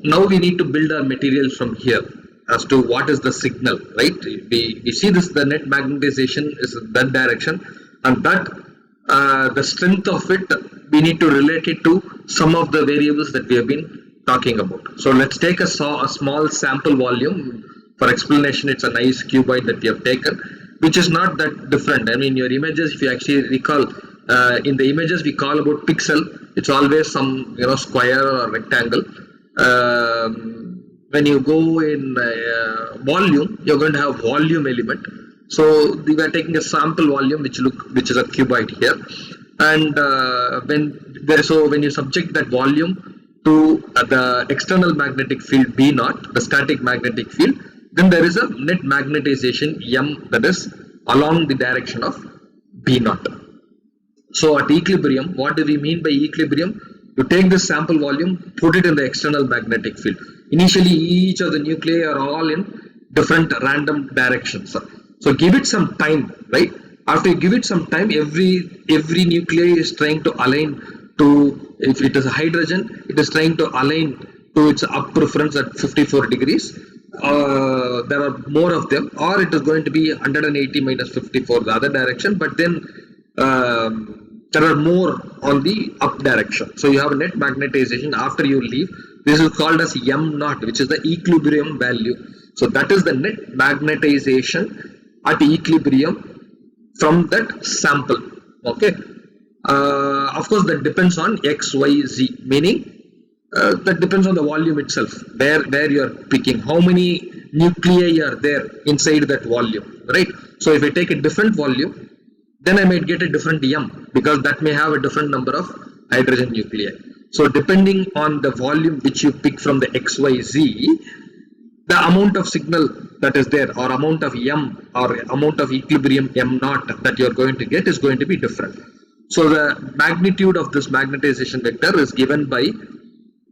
now we need to build our material from here as to what is the signal, right? We see this, the net magnetization is that direction, and that the strength of it, we need to relate it to some of the variables that we have been talking about. So let's take a small sample volume. For explanation, it's a nice cuboid that we have taken, which is not that different. I mean, your images, if you actually recall, in the images we call about pixel, it's always some square or rectangle. When you go in volume, you're going to have volume element. So we are taking a sample volume which is a cuboid here, and when you subject that volume to the external magnetic field B naught, the static magnetic field, then there is a net magnetization M, that is along the direction of B naught. So at equilibrium, what do we mean by equilibrium? You take this sample volume, put it in the external magnetic field. Initially, each of the nuclei are all in different random directions. So give it some time, right? After you give it some time, every nuclei is trying to align to, if it is a hydrogen, it is trying to align to its up preference at 54 degrees. There are more of them, or it is going to be 180 minus 54 the other direction, but then there are more on the up direction. So you have a net magnetization after you leave. This is called as M naught, which is the equilibrium value. So that is the net magnetization at equilibrium from that sample. Okay. Of course, that depends on X, Y, Z, meaning that depends on the volume itself, where you are picking, how many nuclei are there inside that volume, right? So if I take a different volume, then I might get a different M, because that may have a different number of hydrogen nuclei. So depending on the volume which you pick from the XYZ, the amount of signal that is there, or amount of M, or amount of equilibrium M naught that you are going to get is going to be different. So the magnitude of this magnetization vector is given by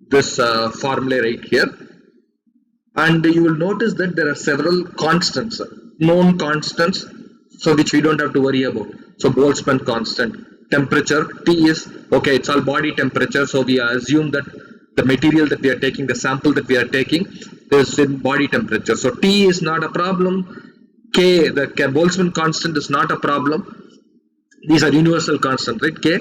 this formula right here, and you will notice that there are several constants, known constants, so which we don't have to worry about. So Boltzmann constant, temperature, T is okay, it's all body temperature, so we assume that the material that we are taking, the sample that we are taking, is in body temperature. So T is not a problem. K, the Boltzmann constant, is not a problem. These are universal constants, right? K.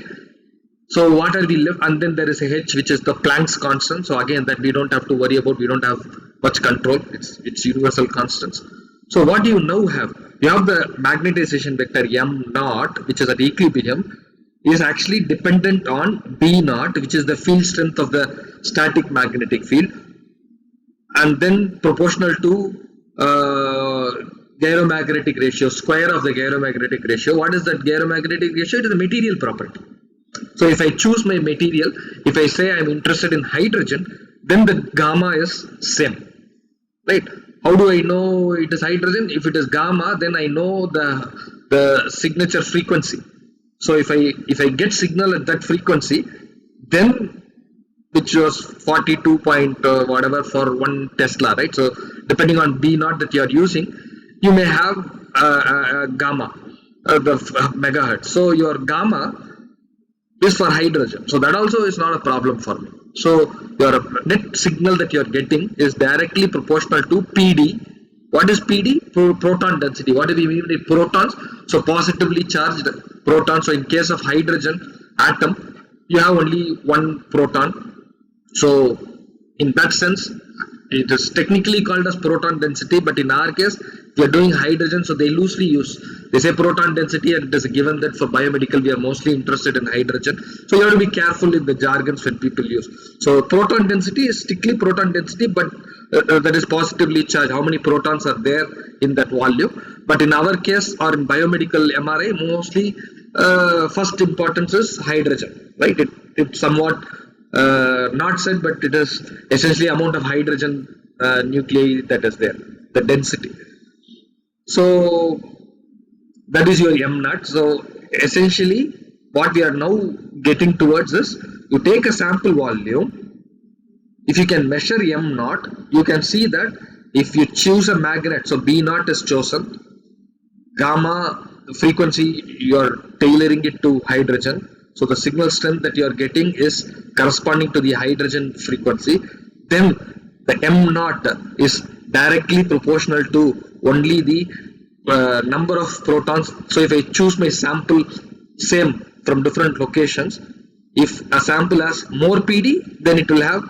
So what are we left? And then there is a H, which is the Planck's constant. So again, that we don't have to worry about. We don't have much control. It's universal constants. So what do you now have? You have the magnetization vector M naught, which is at equilibrium, is actually dependent on B naught, which is the field strength of the static magnetic field, and then proportional to gyromagnetic ratio, square of the gyromagnetic ratio. What is that gyromagnetic ratio? It is a material property. So if I choose my material, if I say I am interested in hydrogen, then the gamma is same, right? How do I know it is hydrogen? If it is gamma, then I know the signature frequency. So if I get signal at that frequency, then which was 42 point whatever for 1 Tesla, right? So depending on B naught that you are using, you may have gamma, the megahertz. So your gamma is for hydrogen. So that also is not a problem for me. So your net signal that you are getting is directly proportional to PD. What is PD? Proton density. What do we mean by protons? So positively charged protons. So in case of hydrogen atom, you have only one proton. So in that sense, it is technically called as proton density, but in our case, we are doing hydrogen, so they loosely use. They say proton density, and it is given that for biomedical, we are mostly interested in hydrogen. So you have to be careful in the jargons when people use. So proton density is strictly proton density, but that is positively charged. How many protons are there in that volume? But in our case, or in biomedical MRI, mostly first importance is hydrogen, right? It's somewhat not said, but it is essentially amount of hydrogen nuclei that is there, the density. So that is your M naught. So essentially what we are now getting towards is, you take a sample volume, if you can measure M naught, you can see that if you choose a magnet, so B naught is chosen, gamma frequency you are tailoring it to hydrogen, so the signal strength that you are getting is corresponding to the hydrogen frequency. Then the m naught is directly proportional to only the number of protons. So if I choose my sample same from different locations, if a sample has more PD, then it will have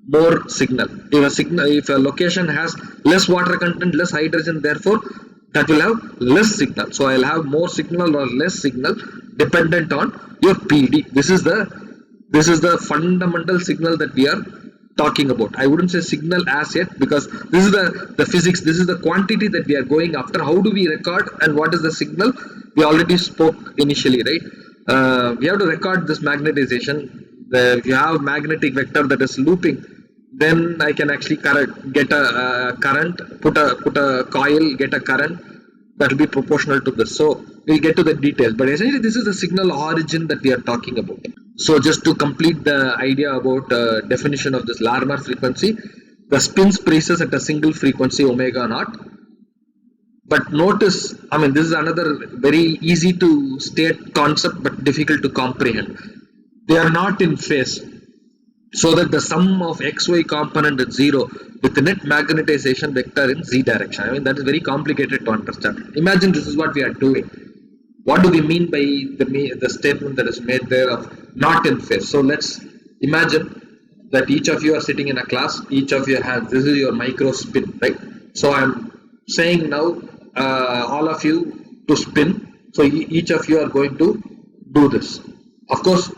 more signal. If a location has less water content, less hydrogen, therefore that will have less signal. So I'll have more signal or less signal dependent on your PD. This is the fundamental signal that we are talking about. I wouldn't say signal as yet, because this is the physics, this is the quantity that we are going after. How do we record and what is the signal? We already spoke initially, right? We have to record this magnetization. If you have magnetic vector that is looping, then I can actually get a current, put a coil, get a current that will be proportional to this. So we'll get to the details, but essentially this is the signal origin that we are talking about. So just to complete the idea about definition of this Larmor frequency, the spins preset at a single frequency omega naught. But notice, I mean, this is another very easy to state concept but difficult to comprehend. They are not in phase, so that the sum of xy component is 0 with the net magnetization vector in z direction. I mean, that is very complicated to understand. Imagine this is what we are doing. What do we mean by the statement that is made there of not in phase? So let's imagine that each of you are sitting in a class, each of you has, this is your micro spin, right? So I'm saying now all of you to spin. So each of you are going to do this. Of course,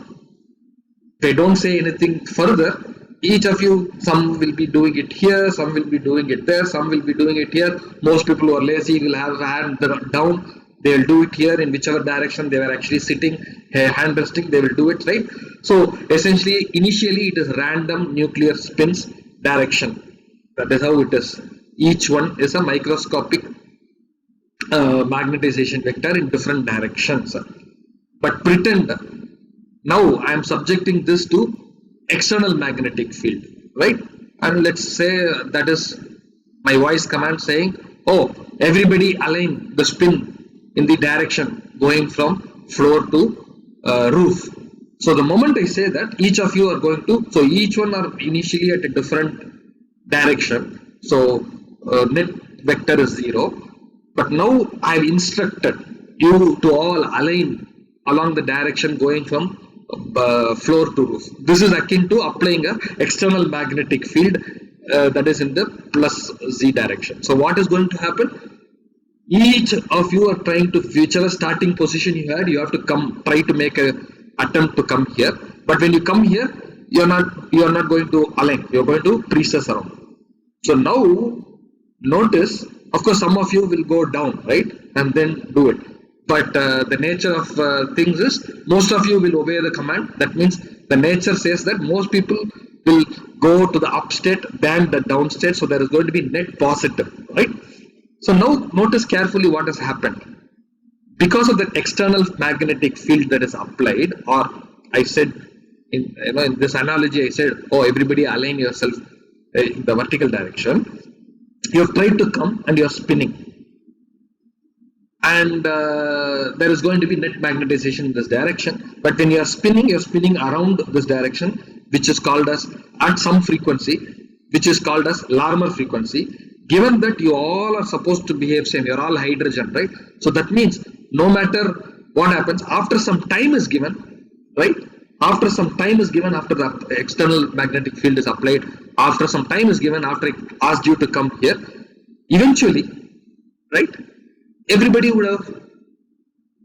if I don't say anything further, each of you, some will be doing it here, some will be doing it there, some will be doing it here. Most people who are lazy will have hand down. They will do it here in whichever direction they were actually sitting, hand resting, they will do it, right? So essentially, initially it is random nuclear spins direction. That is how it is. Each one is a microscopic magnetization vector in different directions. But pretend now I am subjecting this to external magnetic field, right? And let's say that is my voice command saying, oh, everybody align the spin in the direction going from floor to roof. So the moment I say that, each of you are going to, so each one are initially at a different direction. So net vector is 0. But now I have instructed you to all align along the direction going from floor to roof. This is akin to applying a external magnetic field that is in the plus z direction. So what is going to happen? Each of you are trying to, whichever starting position you had, you have to try to make a attempt to come here. But when you come here, you are not going to align. You are going to precess around. So now notice, of course, some of you will go down, right, and then do it. But the nature of things is, most of you will obey the command. That means the nature says that most people will go to the up state than the down state. So there is going to be net positive, right? So now notice carefully what has happened. Because of the external magnetic field that is applied, or I said in this analogy, I said, oh, everybody align yourself in the vertical direction. You have tried to come and you are spinning. And there is going to be net magnetization in this direction. But when you are spinning around this direction, which is called as, at some frequency, which is called as Larmor frequency. Given that you all are supposed to behave same, you're all hydrogen, right? So that means no matter what happens, after some time is given, right? After some time is given, after the external magnetic field is applied, after some time is given, after it asked you to come here, eventually, right? Everybody would have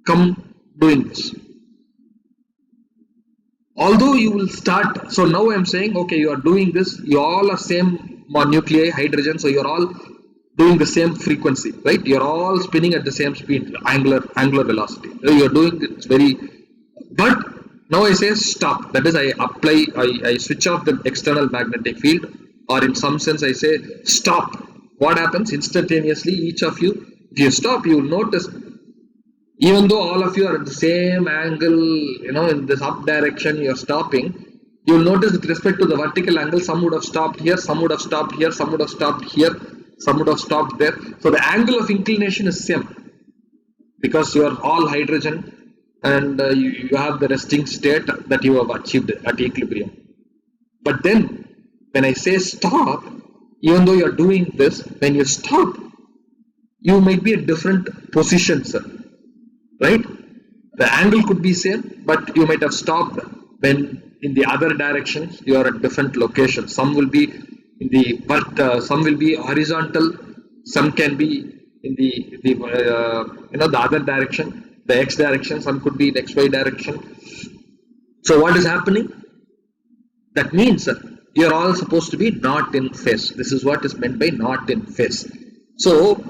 come doing this. Although you will start, so now I'm saying, okay, you are doing this, you all are same nuclei, hydrogen, so you're all doing the same frequency, right? You're all spinning at the same speed, angular velocity. You're doing it but now I say stop. That is, I switch off the external magnetic field, or in some sense I say stop. What happens? Instantaneously, each of you, if you stop, you will notice, even though all of you are at the same angle, in this up direction, you're stopping, you will notice with respect to the vertical angle, some would have stopped here, some would have stopped here, some would have stopped here, some would have stopped there. So the angle of inclination is same, because you are all hydrogen and you have the resting state that you have achieved at equilibrium. But then when I say stop, even though you're doing this, when you stop, you might be at different positions, right? The angle could be same, but you might have stopped when in the other directions you are at different locations. Some will be in the some will be horizontal, some can be in the other direction, the x direction, some could be in xy direction. So what is happening? That means you're all supposed to be not in phase. This is what is meant by not in phase. So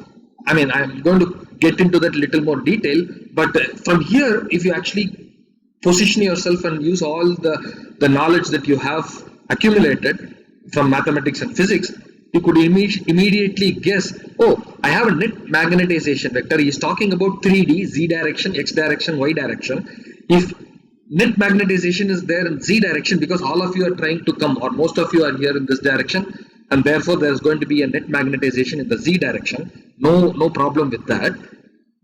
I mean, I'm going to get into that little more detail, but from here, if you actually position yourself and use all the knowledge that you have accumulated from mathematics and physics, you could immediately guess, oh, I have a net magnetization vector. He's talking about 3D, z direction, x direction, y direction. If net magnetization is there in z direction, because all of you are trying to come, or most of you are here in this direction, and therefore there is going to be a net magnetization in the z direction. No problem with that.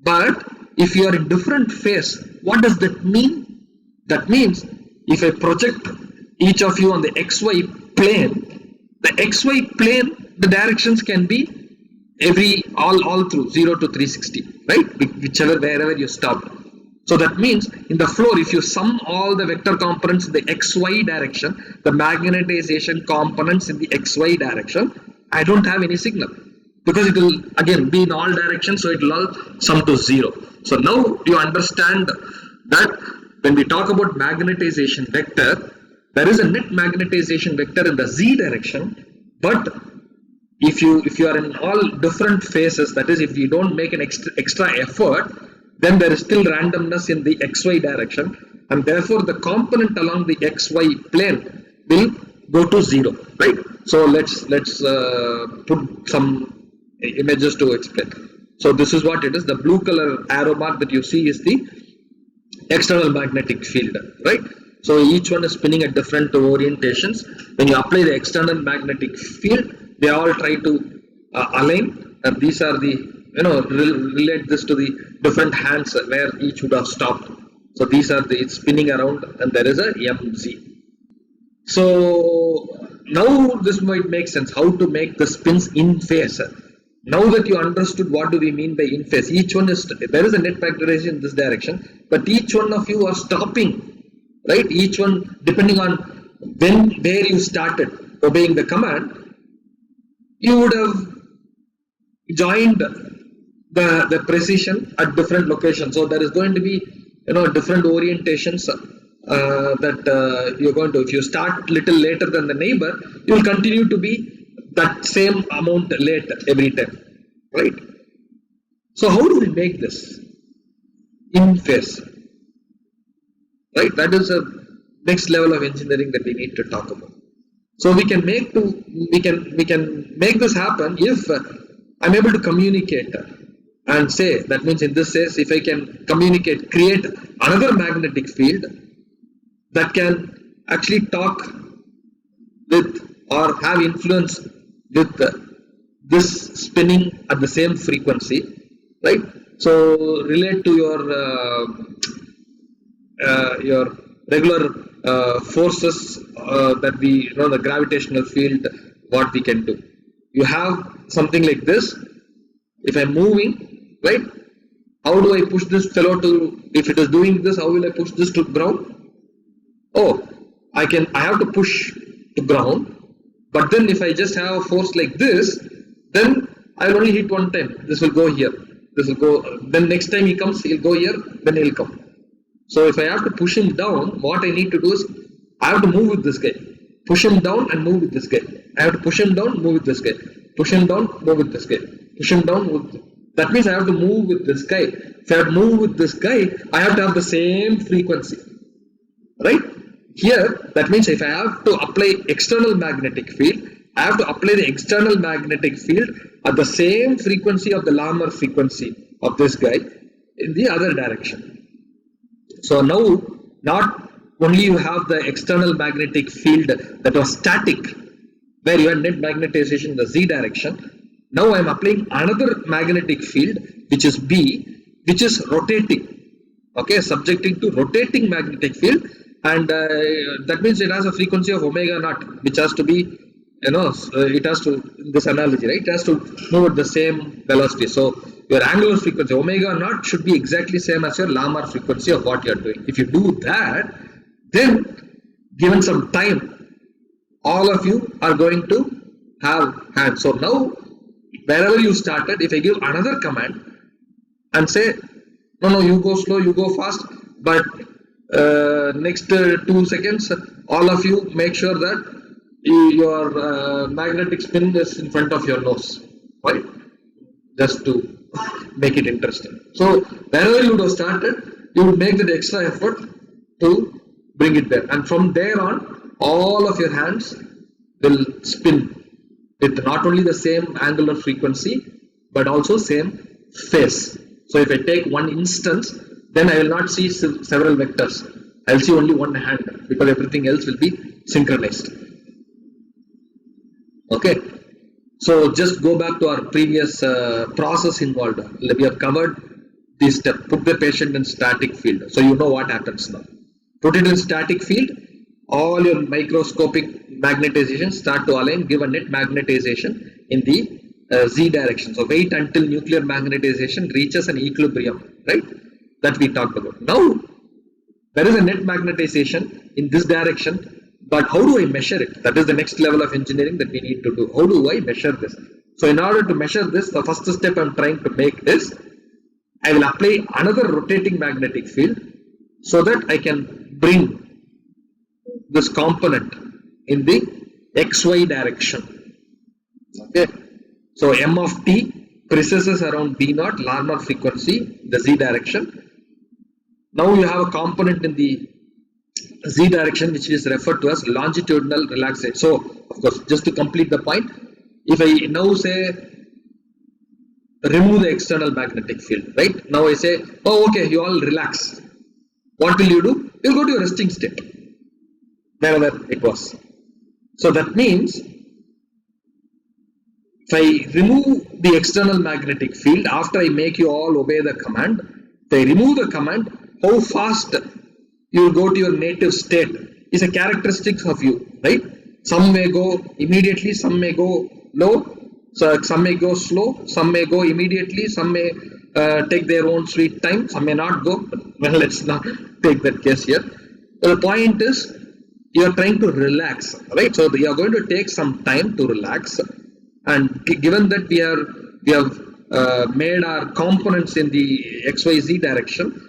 But if you are in different phase, what does that mean? That means if I project each of you on the xy plane, the xy plane, the directions can be all through 0 to 360, right? Whichever, wherever you stop. So that means in the floor, if you sum all the vector components in the xy direction, the magnetization components in the xy direction, I don't have any signal, because it will again be in all directions, so it will all sum to 0. So now you understand that when we talk about magnetization vector, there is a net magnetization vector in the z direction, but if you are in all different phases, that is, if you don't make an extra effort, then there is still randomness in the xy direction, and therefore the component along the xy plane will go to 0, right? So let's put some images to explain. So this is what it is. The blue color arrow mark that you see is the external magnetic field, right? So each one is spinning at different orientations. When you apply the external magnetic field, they all try to align, and these are the relate this to the different hands where each would have stopped. So these are it's spinning around, and there is a mz. So now this might make sense how to make the spins in phase. Now that you understood what do we mean by in phase, each one is, there is a net magnetization in this direction, but each one of you are stopping, right? Each one depending on where you started obeying the command, you would have joined the precision at different locations. So there is going to be different orientations that you're going to. If you start little later than the neighbor, you will continue to be that same amount late every time, right? So how do we make this in phase, right? That is a next level of engineering that we need to talk about. So we can make this happen if I'm able to communicate and say, that means in this case, if I can create another magnetic field that can actually talk with or have influence with this spinning at the same frequency, right? So relate to your regular forces that the gravitational field, what we can do. You have something like this. If I'm moving, right, how do I push this fellow to, if it is doing this, how will I push this to ground? Oh, I have to push to ground, but then if I just have a force like this, then I'll only hit one time. This will go here. This will go, then next time he comes, he'll go here, then he'll come. So if I have to push him down, what I need to do is, I have to move with this guy. Push him down and move with this guy. I have to push him down, move with this guy. Push him down, move with this guy. Push him down, move. That means I have to move with this guy. If I have to move with this guy, I have to have the same frequency, right? Here, that means if I have to apply external magnetic field, I have to apply the external magnetic field at the same frequency of the Larmor frequency of this guy in the other direction. So now, not only you have the external magnetic field that was static, where you had net magnetization in the z direction. Now I am applying another magnetic field, which is B, which is rotating, okay, subjecting to rotating magnetic field, and that means it has a frequency of omega naught, which has to be it has to, this analogy, right? It has to move at the same velocity. So your angular frequency omega naught should be exactly same as your Lamarck frequency of what you are doing. If you do that, then given some time, all of you are going to have hands. So now wherever you started, if I give another command and say no, you go slow, you go fast, but next 2 seconds all of you make sure that your magnetic spin is in front of your nose, right? Just to make it interesting. So wherever you would have started, you would make that extra effort to bring it there, and from there on all of your hands will spin with not only the same angular frequency but also same phase. So if I take one instance, then I will not see several vectors. I will see only one hand because everything else will be synchronized. Okay. So just go back to our previous process involved. We have covered this step. Put the patient in static field. So you know what happens now. Put it in static field. All your microscopic magnetizations start to align. Give a net magnetization in the z direction. So wait until nuclear magnetization reaches an equilibrium, right? That we talked about. Now there is a net magnetization in this direction, but how do I measure it? That is the next level of engineering that we need to do. How do I measure this? So in order to measure this, the first step I'm trying to make is I will apply another rotating magnetic field so that I can bring this component in the xy direction. Okay. So m of t precesses around b naught, Lamarck frequency, the z direction. Now you have a component in the z direction which is referred to as longitudinal relaxation. So of course, just to complete the point, if I now say remove the external magnetic field, right? Now I say, oh okay, you all relax. What will you do? You'll go to your resting state wherever it was. So that means if I remove the external magnetic field after I make you all obey the command, if I remove the command, how fast you will go to your native state is a characteristic of you, right? Some may go immediately, some may go low, so some may go slow, some may go immediately, some may take their own sweet time, some may not go. Well, let's not take that case here. So the point is, you are trying to relax, right? So you are going to take some time to relax, and given that we have made our components in the xyz direction,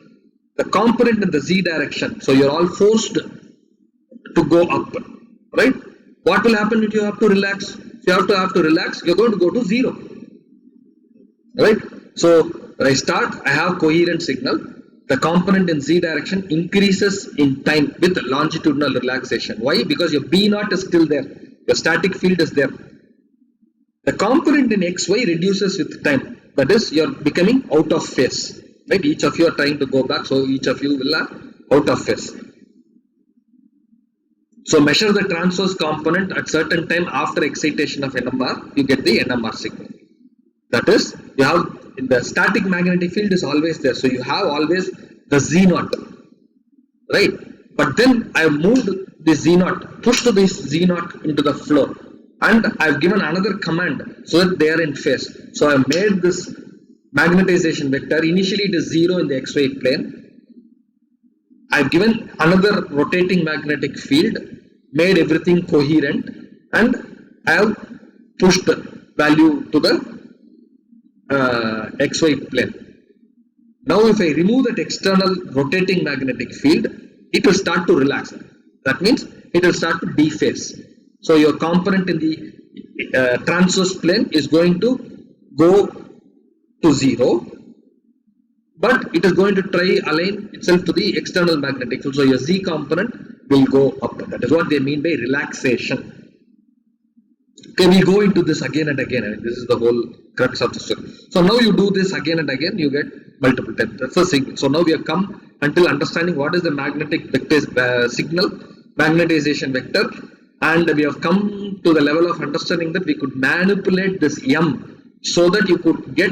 the component in the z direction, so you're all forced to go up, right? What will happen if you have to relax? If you have to relax, you're going to go to 0, right? So when I start, I have coherent signal. The component in z direction increases in time with longitudinal relaxation. Why? Because your b naught is still there, your static field is there. The component in xy reduces with time, that is, you're becoming out of phase, right? Each of you are trying to go back, so each of you will have out of phase. So measure the transverse component at certain time after excitation of NMR, you get the NMR signal. That is, you have the static magnetic field is always there, so you have always the Z naught, right? But then I have moved the Z naught, pushed this Z naught into the floor, and I have given another command so that they are in phase. So I have made this magnetization vector. Initially it is 0 in the XY plane. I have given another rotating magnetic field, made everything coherent, and I have pushed the value to the XY plane. Now if I remove that external rotating magnetic field, it will start to relax. That means it will start to dephase. So your component in the transverse plane is going to go to 0, but it is going to try align itself to the external magnetic field. So your Z component will go up. That is what they mean by relaxation. Okay, we go into this again and again. And this is the whole crux of the story. So now you do this again and again, you get multiple times. That's the signal. So now we have come until understanding what is the magnetic vector, signal magnetization vector, and we have come to the level of understanding that we could manipulate this M so that you could get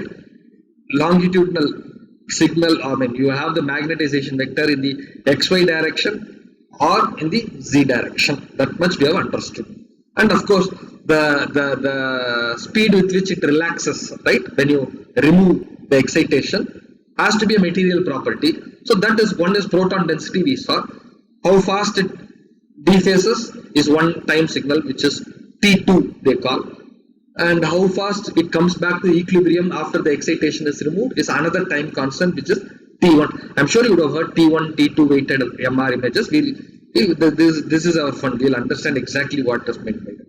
longitudinal signal. I mean, you have the magnetization vector in the XY direction or in the Z direction. That much we have understood. And of course the speed with which it relaxes, right, when you remove the excitation, has to be a material property. So that is, one is proton density we saw. How fast it dephases is one time signal, which is T2 they call, and how fast it comes back to equilibrium after the excitation is removed is another time constant, which is T1. I'm sure you would have heard T1 T2 weighted MR images. This is our fun, we'll understand exactly what is meant by that.